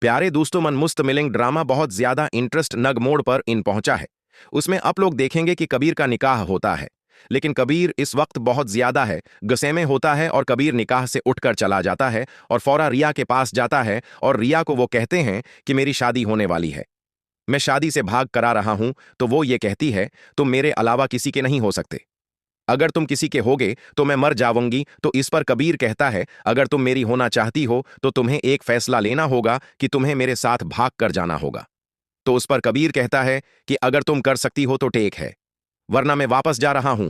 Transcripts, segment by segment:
प्यारे दोस्तों, मन मुस्तमिलिंग ड्रामा बहुत ज्यादा इंटरेस्ट नग मोड़ पर इन पहुंचा है। उसमें आप लोग देखेंगे कि कबीर का निकाह होता है, लेकिन कबीर इस वक्त बहुत ज्यादा है गुस्से में होता है और कबीर निकाह से उठकर चला जाता है और फौरा रिया के पास जाता है और रिया को वो कहते हैं कि मेरी शादी होने वाली है, मैं शादी से भाग करा रहा हूं। तो वो ये कहती है तुम मेरे अलावा किसी के नहीं हो सकते, अगर तुम किसी के होगे तो मैं मर जाऊंगी। तो इस पर कबीर कहता है अगर तुम मेरी होना चाहती हो तो तुम्हें एक फैसला लेना होगा कि तुम्हें मेरे साथ भाग कर जाना होगा। तो उस पर कबीर कहता है कि अगर तुम कर सकती हो तो ठीक है, वरना मैं वापस जा रहा हूं।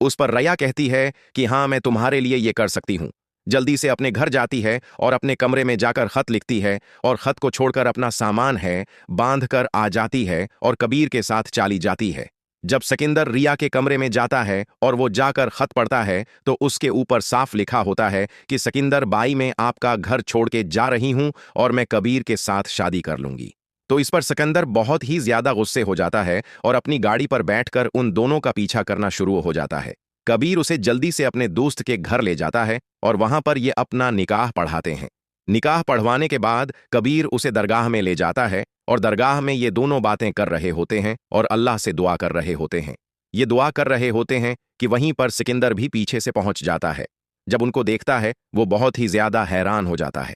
उस पर रया कहती है कि हाँ, मैं तुम्हारे लिए ये कर सकती हूं। जल्दी से अपने घर जाती है और अपने कमरे में जाकर खत लिखती है और खत को छोड़कर अपना सामान है बांध कर आ जाती है और कबीर के साथ चली जाती है। जब सिकंदर रिया के कमरे में जाता है और वो जाकर खत पढ़ता है तो उसके ऊपर साफ लिखा होता है कि सिकंदर बाई, मैं आपका घर छोड़ के जा रही हूं और मैं कबीर के साथ शादी कर लूंगी। तो इस पर सिकंदर बहुत ही ज्यादा गुस्से हो जाता है और अपनी गाड़ी पर बैठकर उन दोनों का पीछा करना शुरू हो जाता है। कबीर उसे जल्दी से अपने दोस्त के घर ले जाता है और वहां पर ये अपना निकाह पढ़ाते हैं। निकाह पढ़वाने के बाद कबीर उसे दरगाह में ले जाता है और दरगाह में ये दोनों बातें कर रहे होते हैं और अल्लाह से दुआ कर रहे होते हैं। ये दुआ कर रहे होते हैं कि वहीं पर सिकंदर भी पीछे से पहुंच जाता है। जब उनको देखता है वो बहुत ही ज्यादा हैरान हो जाता है।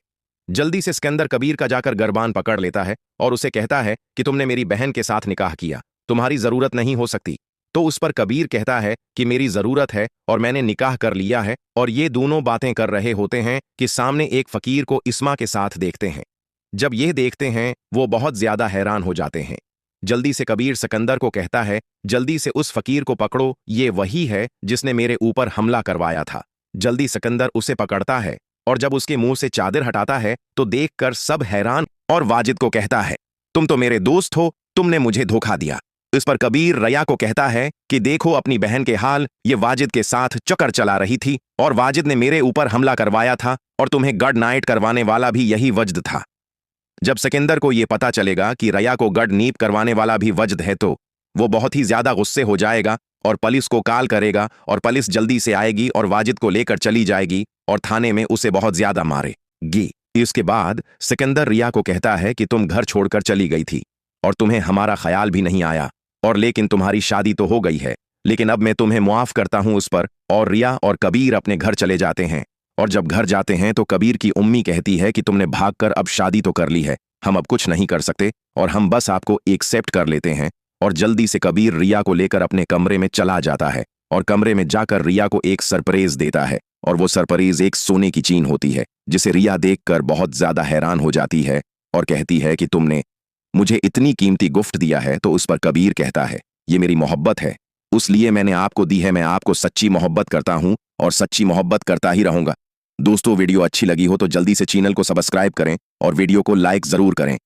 जल्दी से सिकंदर कबीर का जाकर गर्बान पकड़ लेता है और उसे कहता है कि तुमने मेरी बहन के साथ निकाह किया, तुम्हारी जरूरत नहीं हो सकती। तो उस पर कबीर कहता है कि मेरी जरूरत है और मैंने निकाह कर लिया है। और ये दोनों बातें कर रहे होते हैं कि सामने एक फकीर को इस्मा के साथ देखते हैं। जब ये देखते हैं वो बहुत ज्यादा हैरान हो जाते हैं। जल्दी से कबीर सिकंदर को कहता है जल्दी से उस फकीर को पकड़ो, ये वही है जिसने मेरे ऊपर हमला करवाया था। जल्दी सिकंदर उसे पकड़ता है और जब उसके मुंह से चादर हटाता है तो देखकर सब हैरान और वाजिद को कहता है तुम तो मेरे दोस्त हो, तुमने मुझे धोखा दिया। इस पर कबीर रया को कहता है कि देखो अपनी बहन के हाल, ये वाजिद के साथ चक्कर चला रही थी और वाजिद ने मेरे ऊपर हमला करवाया था और तुम्हें गड नाइट करवाने वाला भी यही वजद था। जब सिकंदर को यह पता चलेगा कि रया को गड नीप करवाने वाला भी वजद है तो वो बहुत ही ज्यादा गुस्से हो जाएगा और पुलिस को कॉल करेगा और पुलिस जल्दी से आएगी और वाजिद को लेकर चली जाएगी और थाने में उसे बहुत ज्यादा मारेगी। इसके बाद सिकंदर रिया को कहता है कि तुम घर छोड़कर चली गई थी और तुम्हें हमारा ख्याल भी नहीं आया, और लेकिन तुम्हारी शादी तो हो गई है, लेकिन अब मैं तुम्हें मुआफ करता हूं उस पर। और रिया और कबीर अपने घर चले जाते हैं और जब घर जाते हैं तो कबीर की उम्मी कहती है कि तुमने भागकर अब शादी तो कर ली है, हम अब कुछ नहीं कर सकते और हम बस आपको एक्सेप्ट कर लेते हैं। और जल्दी से कबीर रिया को लेकर अपने कमरे में चला जाता है और कमरे में जाकर रिया को एक सरप्राइज देता है और वो सरप्राइज एक सोने की चीन होती है, जिसे रिया देखकर बहुत ज्यादा हैरान हो जाती है और कहती है कि तुमने मुझे इतनी कीमती गिफ्ट दिया है। तो उस पर कबीर कहता है ये मेरी मोहब्बत है, उसलिए मैंने आपको दी है, मैं आपको सच्ची मोहब्बत करता हूं और सच्ची मोहब्बत करता ही रहूंगा। दोस्तों, वीडियो अच्छी लगी हो तो जल्दी से चैनल को सब्सक्राइब करें और वीडियो को लाइक जरूर करें।